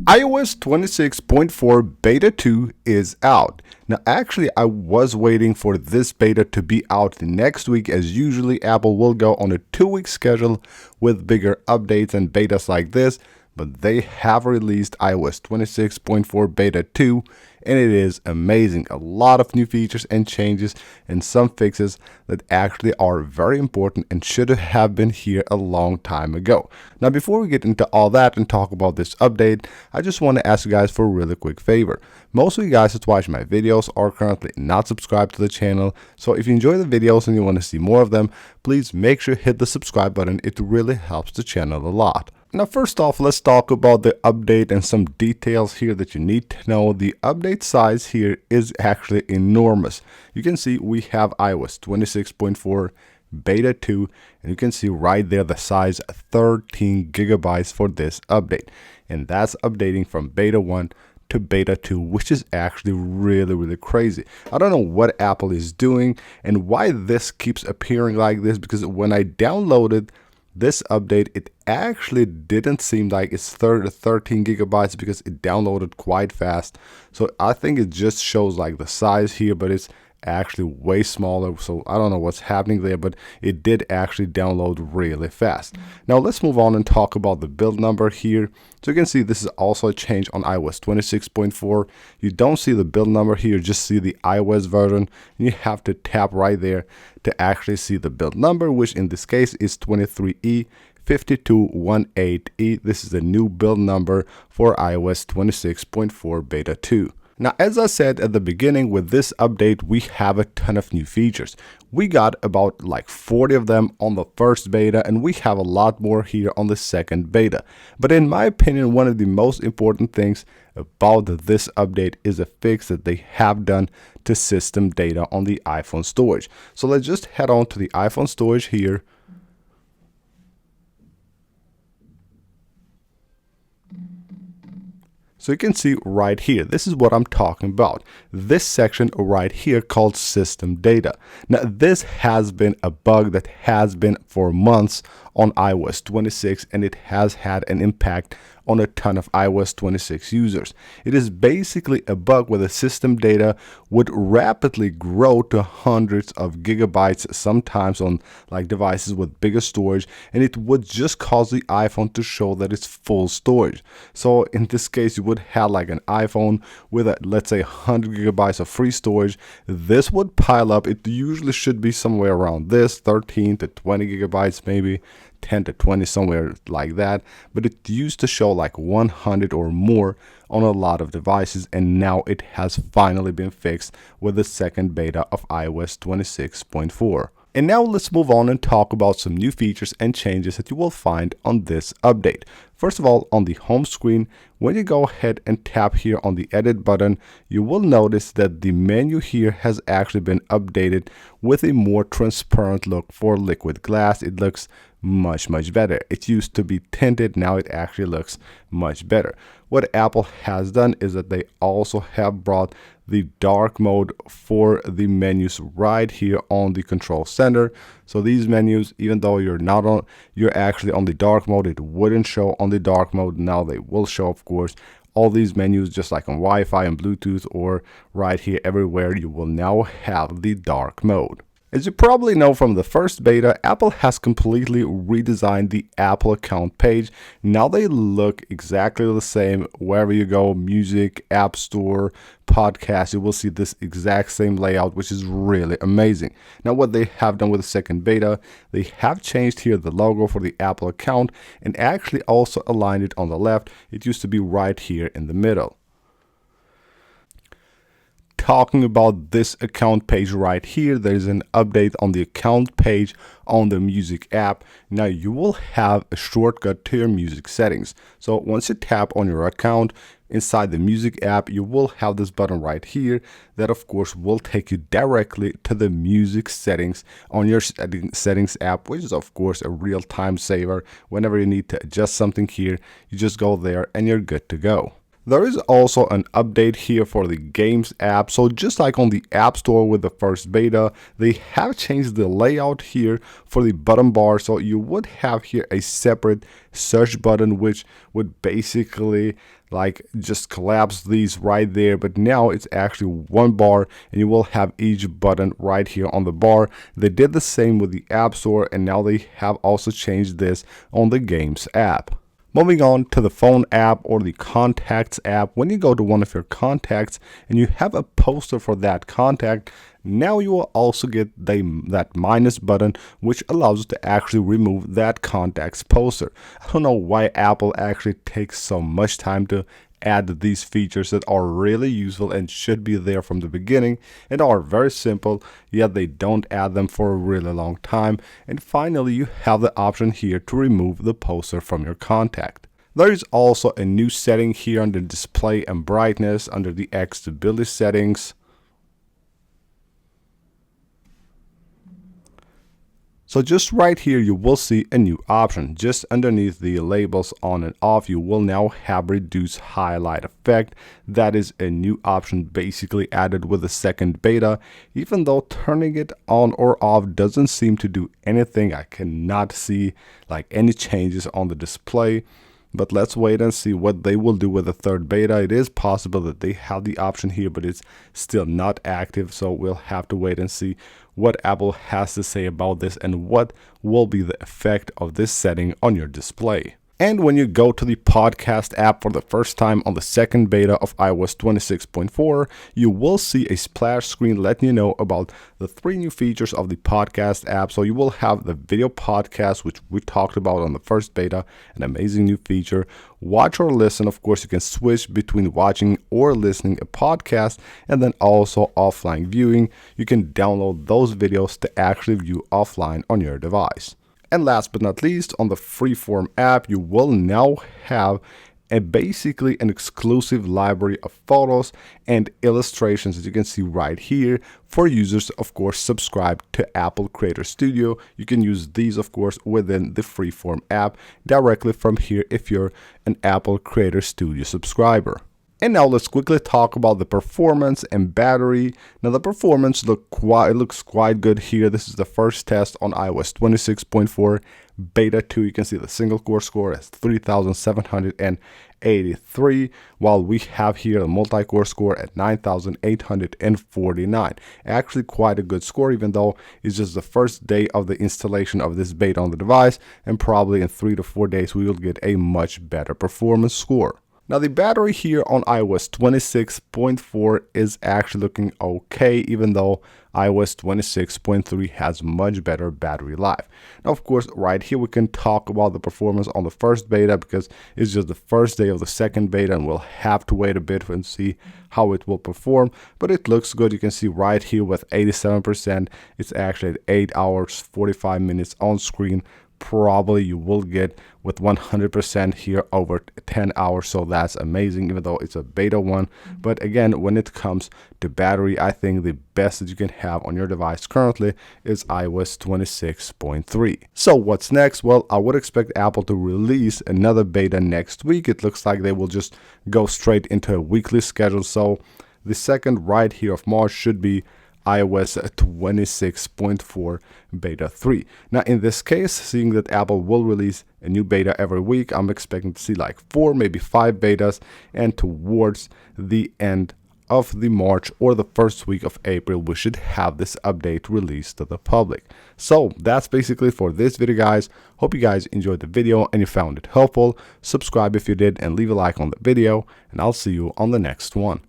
iOS 26.4 Beta 2 is out. Now actually I was waiting for this beta to be out next week, as usually Apple will go on a 2-week schedule with bigger updates and betas like this, but they have released iOS 26.4 Beta 2 and it is amazing. A lot of new features and changes and some fixes that actually are very important and should have been here a long time ago. Now before we get into all that and talk about this update, I just want to ask you guys for a really quick favor. Most of you guys that watch my videos are currently not subscribed to the channel, so if you enjoy the videos and you want to see more of them, please make sure to hit the subscribe button. It really helps the channel a lot. Now first off, let's talk about the update and some details here that you need to know. The update size here is actually enormous. You can see we have iOS 26.4 Beta 2 and you can see right there the size 13 gigabytes for this update, and that's updating from Beta 1 to Beta 2, which is actually really crazy. I don't know what Apple is doing and why this keeps appearing like this, because when I downloaded this update, it actually didn't seem like it's 13 gigabytes because it downloaded quite fast. So I think it just shows like the size here, but it's actually way smaller. So I don't know what's happening there, but it did actually download really fast. Now let's move on and talk about the build number here. So you can see this is also a change on iOS 26.4. You don't see the build number here, just see the iOS version. And you have to tap right there to actually see the build number, which in this case is 23E5218E. This is the new build number for iOS 26.4 Beta 2. Now, as I said at the beginning, with this update, we have a ton of new features. We got about like 40 of them on the first beta, and we have a lot more here on the second beta. But in my opinion, one of the most important things about this update is a fix that they have done to system data on the iPhone storage. So let's just head on to the iPhone storage here. So you can see right here, this is what I'm talking about. This section right here called system data. Now this has been a bug that has been for months on iOS 26, and it has had an impact on a ton of iOS 26 users. It is basically a bug where the system data would rapidly grow to hundreds of gigabytes, sometimes on like devices with bigger storage, and it would just cause the iPhone to show that it's full storage. So in this case, you would have like an iPhone with let's say 100 gigabytes of free storage. This would pile up. It usually should be somewhere around this 13 to 20 gigabytes, maybe 10 to 20, somewhere like that, but it used to show like 100 or more on a lot of devices, and now it has finally been fixed with the second beta of iOS 26.4. And now let's move on and talk about some new features and changes that you will find on this update. First of all, on the home screen, when you go ahead and tap here on the edit button, you will notice that the menu here has actually been updated with a more transparent look for liquid glass. It looks much better. It used to be tinted, now it actually looks much better. What Apple has done is that they also have brought the dark mode for the menus right here on the control center. So these menus, even though you're actually on the dark mode, it wouldn't show on the dark mode. Now they will show, of course. All these menus, just like on Wi-Fi and Bluetooth or right here everywhere, you will now have the dark mode. As you probably know from the first beta, Apple has completely redesigned the Apple account page. Now they look exactly the same wherever you go, music, app store, podcast, you will see this exact same layout, which is really amazing. Now what they have done with the second beta, they have changed here the logo for the Apple account and actually also aligned it on the left. It used to be right here in the middle. Talking about this account page right here, there's an update on the account page on the music app. Now you will have a shortcut to your music settings. So once you tap on your account inside the music app, you will have this button right here that of course will take you directly to the music settings on your settings app, which is of course a real time saver. Whenever you need to adjust something here, you just go there and you're good to go. There is also an update here for the Games app. So just like on the App Store with the first beta, they have changed the layout here for the button bar. So you would have here a separate search button, which would basically like just collapse these right there, but now it's actually one bar and you will have each button right here on the bar. They did the same with the App Store, and now they have also changed this on the Games app. Moving on to the phone app or the contacts app, when you go to one of your contacts and you have a poster for that contact, now you will also get that minus button, which allows you to actually remove that contact's poster. I don't know why Apple actually takes so much time to add these features that are really useful and should be there from the beginning and are very simple, yet they don't add them for a really long time. And finally, you have the option here to remove the poster from your contact. There is also a new setting here under display and brightness under the accessibility settings. So just right here, you will see a new option. Just underneath the labels on and off, you will now have reduce highlight effect. That is a new option basically added with the second beta. Even though turning it on or off doesn't seem to do anything, I cannot see like any changes on the display. But let's wait and see what they will do with the third beta. It is possible that they have the option here, but it's still not active. So we'll have to wait and see what Apple has to say about this and what will be the effect of this setting on your display. And when you go to the podcast app for the first time on the second beta of iOS 26.4, you will see a splash screen letting you know about the 3 new features of the podcast app. So you will have the video podcast, which we talked about on the first beta, an amazing new feature. Watch or listen, of course, you can switch between watching or listening a podcast, and then also offline viewing. You can download those videos to actually view offline on your device. And last but not least, on the Freeform app, you will now have basically an exclusive library of photos and illustrations, as you can see right here, for users, of course, subscribed to Apple Creator Studio. You can use these, of course, within the Freeform app directly from here if you're an Apple Creator Studio subscriber. And now let's quickly talk about the performance and battery. Now the performance looks quite good here. This is the first test on iOS 26.4 beta 2. You can see the single core score is 3,783, while we have here the multi-core score at 9,849. Actually quite a good score, even though it's just the first day of the installation of this beta on the device, and probably in 3 to 4 days we will get a much better performance score. Now the battery here on iOS 26.4 is actually looking okay, even though iOS 26.3 has much better battery life. Now, of course, right here we can talk about the performance on the first beta because it's just the first day of the second beta and we'll have to wait a bit and see how it will perform. But it looks good. You can see right here with 87%, it's actually at 8 hours, 45 minutes on screen. Probably you will get with 100% here over 10 hours, so that's amazing, even though it's a beta one. But again, when it comes to battery, I think the best that you can have on your device currently is iOS 26.3. So what's next? Well, I would expect Apple to release another beta next week. It looks like they will just go straight into a weekly schedule. So the second right here of March should be iOS 26.4 beta 3. Now in this case, seeing that Apple will release a new beta every week, I'm expecting to see like 4, maybe 5 betas, and towards the end of the March or the first week of April, we should have this update released to the public. So that's basically for this video, guys. Hope you guys enjoyed the video and you found it helpful. Subscribe if you did and leave a like on the video, and I'll see you on the next one.